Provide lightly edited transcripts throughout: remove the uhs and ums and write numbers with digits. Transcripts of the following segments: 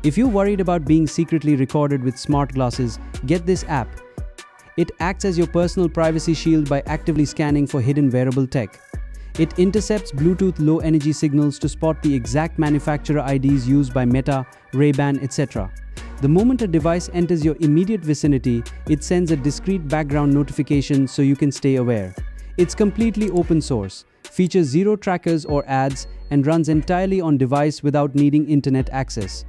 If you're worried about being secretly recorded with smart glasses, get this app. It acts as your personal privacy shield by actively scanning for hidden wearable tech. It intercepts Bluetooth low-energy signals to spot the exact manufacturer IDs used by Meta, Ray-Ban, etc. The moment a device enters your immediate vicinity, it sends a discreet background notification so you can stay aware. It's completely open source, features zero trackers or ads, and runs entirely on device without needing internet access.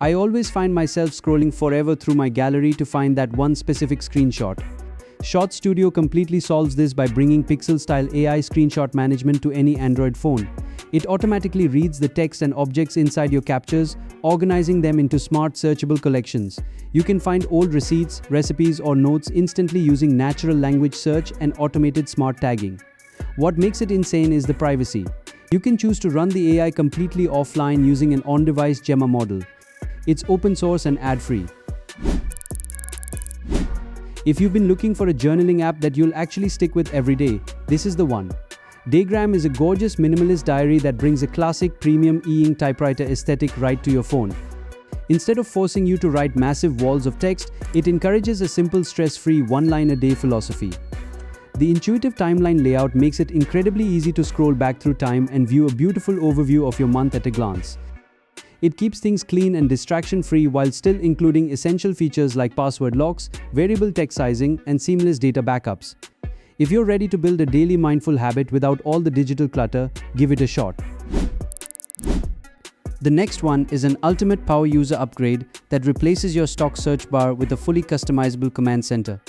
I always find myself scrolling forever through my gallery to find that one specific screenshot. Shot Studio completely solves this by bringing pixel-style AI screenshot management to any Android phone. It automatically reads the text and objects inside your captures, organizing them into smart searchable collections. You can find old receipts, recipes, or notes instantly using natural language search and automated smart tagging. What makes it insane is the privacy. You can choose to run the AI completely offline using an on-device Gemma model. It's open source and ad-free. If you've been looking for a journaling app that you'll actually stick with every day, this is the one. Daygram is a gorgeous minimalist diary that brings a classic premium e-ink typewriter aesthetic right to your phone. Instead of forcing you to write massive walls of text, it encourages a simple stress-free one-line-a-day philosophy. The intuitive timeline layout makes it incredibly easy to scroll back through time and view a beautiful overview of your month at a glance. It keeps things clean and distraction-free while still including essential features like password locks, variable text sizing, and seamless data backups. If you're ready to build a daily mindful habit without all the digital clutter, give it a shot. The next one is an ultimate power user upgrade that replaces your stock search bar with a fully customizable command center.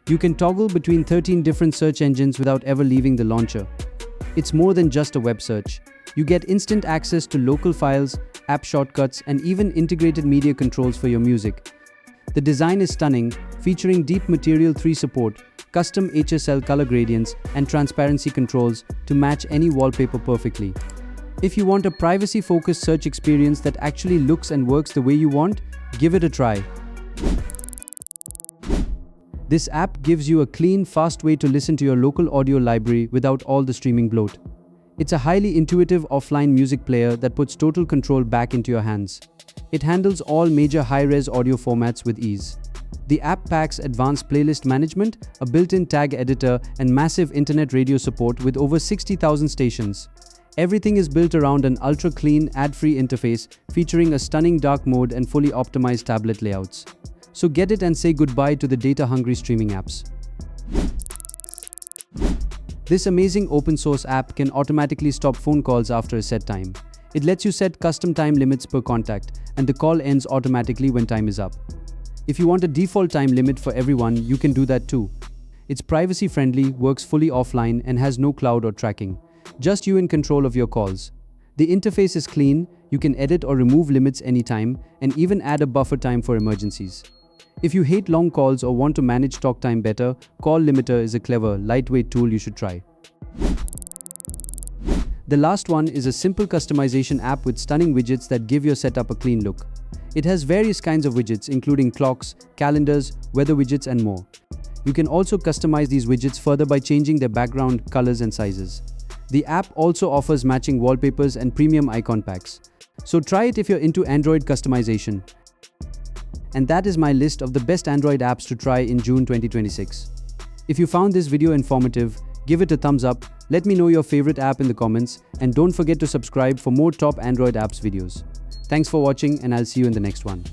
You can toggle between 13 different search engines without ever leaving the launcher. It's more than just a web search. You get instant access to local files, app shortcuts, and even integrated media controls for your music. The design is stunning, featuring deep Material 3 support, custom HSL color gradients, and transparency controls to match any wallpaper perfectly. If you want a privacy-focused search experience that actually looks and works the way you want, give it a try. This app gives you a clean, fast way to listen to your local audio library without all the streaming bloat. It's a highly intuitive offline music player that puts total control back into your hands. It handles all major high-res audio formats with ease. The app packs advanced playlist management, a built-in tag editor, and massive internet radio support with over 60,000 stations. Everything is built around an ultra-clean, ad-free interface featuring a stunning dark mode and fully optimized tablet layouts. So get it and say goodbye to the data-hungry streaming apps. This amazing open-source app can automatically stop phone calls after a set time. It lets you set custom time limits per contact, and the call ends automatically when time is up. If you want a default time limit for everyone, you can do that too. It's privacy-friendly, works fully offline, and has no cloud or tracking. Just you in control of your calls. The interface is clean, you can edit or remove limits anytime, and even add a buffer time for emergencies. If you hate long calls or want to manage talk time better, Call Limiter is a clever, lightweight tool you should try. The last one is a simple customization app with stunning widgets that give your setup a clean look. It has various kinds of widgets including clocks, calendars, weather widgets, and more. You can also customize these widgets further by changing their background, colors, and sizes. The app also offers matching wallpapers and premium icon packs. So try it if you're into Android customization. And that is my list of the best Android apps to try in June 2026. If you found this video informative, give it a thumbs up, let me know your favorite app in the comments, and don't forget to subscribe for more top Android apps videos. Thanks for watching, and I'll see you in the next one.